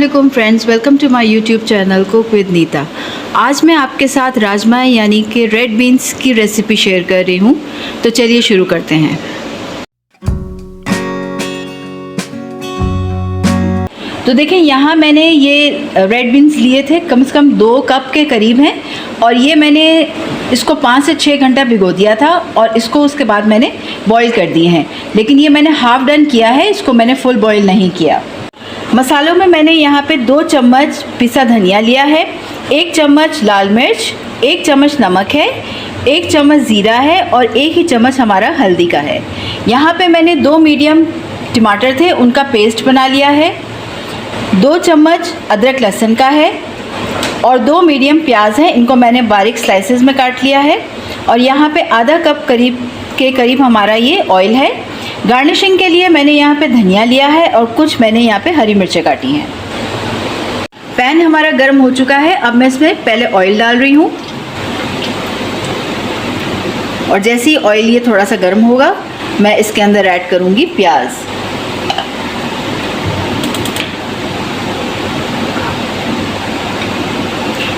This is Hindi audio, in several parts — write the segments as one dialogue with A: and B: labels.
A: अस्सलामुअलैकुम friends, welcome to my YouTube channel cook with Neeta. आज मैं आपके साथ राजमा यानी कि रेड बीन्स की रेसिपी शेयर कर रही हूँ। तो चलिए शुरू करते हैं। तो देखें, यहाँ मैंने ये रेड बीन्स लिए थे, कम से कम 2 कप के करीब हैं। और ये मैंने इसको 5 से 6 घंटा भिगो दिया था और इसको उसके बाद मैंने बॉईल कर दिए हैं। लेकिन ये मैंने हाफ़ डन किया है, इसको मैंने फुल बॉईल नहीं किया। मसालों में मैंने यहाँ पे 2 चम्मच पिसा धनिया लिया है, 1 चम्मच लाल मिर्च, 1 चम्मच नमक है, 1 चम्मच ज़ीरा है और 1 ही चम्मच हमारा हल्दी का है। यहाँ पे मैंने 2 मीडियम टमाटर थे, उनका पेस्ट बना लिया है। 2 चम्मच अदरक लहसुन का है और 2 मीडियम प्याज हैं, इनको मैंने बारीक स्लाइसेस में काट लिया है। और यहाँ पे आधा कप करीब हमारा ये ऑयल है। गार्निशिंग के लिए मैंने यहाँ पे धनिया लिया है और कुछ मैंने यहाँ पे हरी मिर्चें काटी हैं। पैन हमारा गर्म हो चुका है, अब मैं इसमें पहले ऑयल डाल रही हूँ। और जैसे ही ऑयल ये थोड़ा सा गर्म होगा, मैं इसके अंदर ऐड करूँगी प्याज।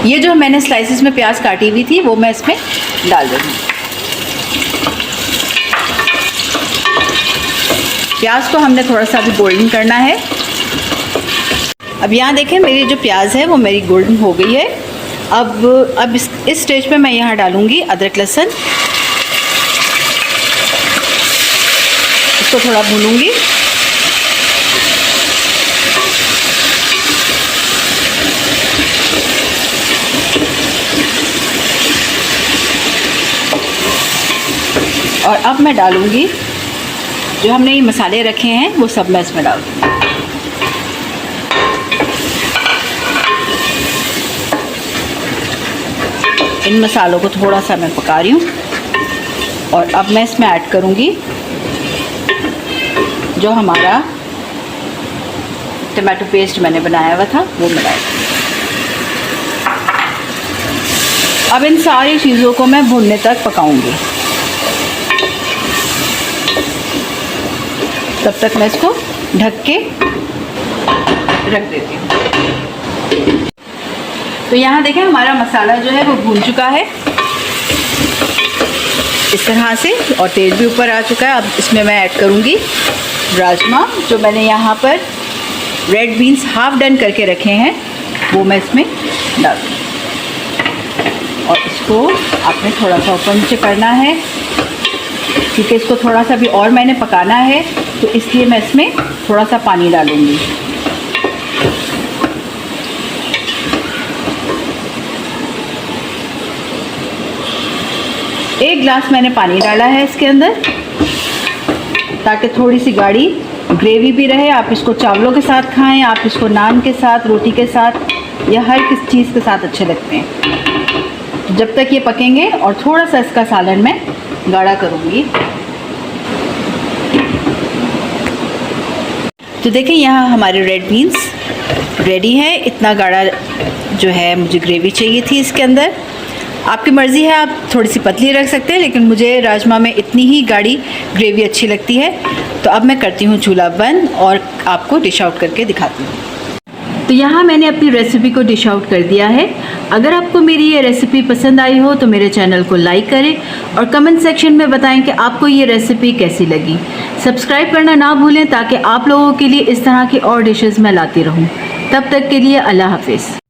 A: ये जो मैंने स्लाइसेस में प्याज काटी हुई थी वो मैं इसमें डाल रही हूँ। प्याज को हमने थोड़ा सा भी गोल्डन करना है। अब यहाँ देखें, मेरी जो प्याज है वो मेरी गोल्डन हो गई है। अब इस स्टेज पे मैं यहाँ डालूँगी अदरक लहसुन। इसको थोड़ा भूनूँगी। और अब मैं डालूँगी जो हमने ये मसाले रखे हैं वो सब मैं इसमें डाल दूँगी। इन मसालों को थोड़ा सा मैं पका रही हूँ। और अब मैं इसमें ऐड करूँगी जो हमारा टमाटो पेस्ट मैंने बनाया हुआ था वो मिलाया। अब इन सारी चीज़ों को मैं भुनने तक पकाऊँगी। तब तक मैं इसको ढक के रख देती हूँ। तो यहाँ देखें, हमारा मसाला जो है वो भून चुका है इस तरह से, और तेल भी ऊपर आ चुका है। अब इसमें मैं ऐड करूँगी राजमा, जो मैंने यहाँ पर रेड बीन्स हाफ़ डन करके रखे हैं वो मैं इसमें डाल दूँगी। और इसको आपने थोड़ा सा ऊपर नीचे करना है क्योंकि इसको थोड़ा सा भी और मैंने पकाना है, तो इसलिए मैं इसमें थोड़ा सा पानी डालूँगी। एक गिलास मैंने पानी डाला है इसके अंदर, ताकि थोड़ी सी गाढ़ी ग्रेवी भी रहे। आप इसको चावलों के साथ खाएं, आप इसको नान के साथ, रोटी के साथ या हर किस चीज़ के साथ अच्छे लगते हैं। जब तक ये पकेंगे और थोड़ा सा इसका सालन मैं गाढ़ा करूँगी। तो देखें, यहाँ हमारे रेड बीन्स रेडी है। इतना गाढ़ा जो है मुझे ग्रेवी चाहिए थी इसके अंदर। आपकी मर्ज़ी है, आप थोड़ी सी पतली रख सकते हैं, लेकिन मुझे राजमा में इतनी ही गाढ़ी ग्रेवी अच्छी लगती है। तो अब मैं करती हूँ चूल्हा बंद और आपको डिश आउट करके दिखाती हूँ। तो यहाँ मैंने अपनी रेसिपी को डिश आउट कर दिया है। अगर आपको मेरी ये रेसिपी पसंद आई हो तो मेरे चैनल को लाइक करें और कमेंट सेक्शन में बताएं कि आपको ये रेसिपी कैसी लगी। सब्सक्राइब करना ना भूलें ताकि आप लोगों के लिए इस तरह की और डिशेस मैं लाती रहूँ। तब तक के लिए अल्लाह हाफिज़।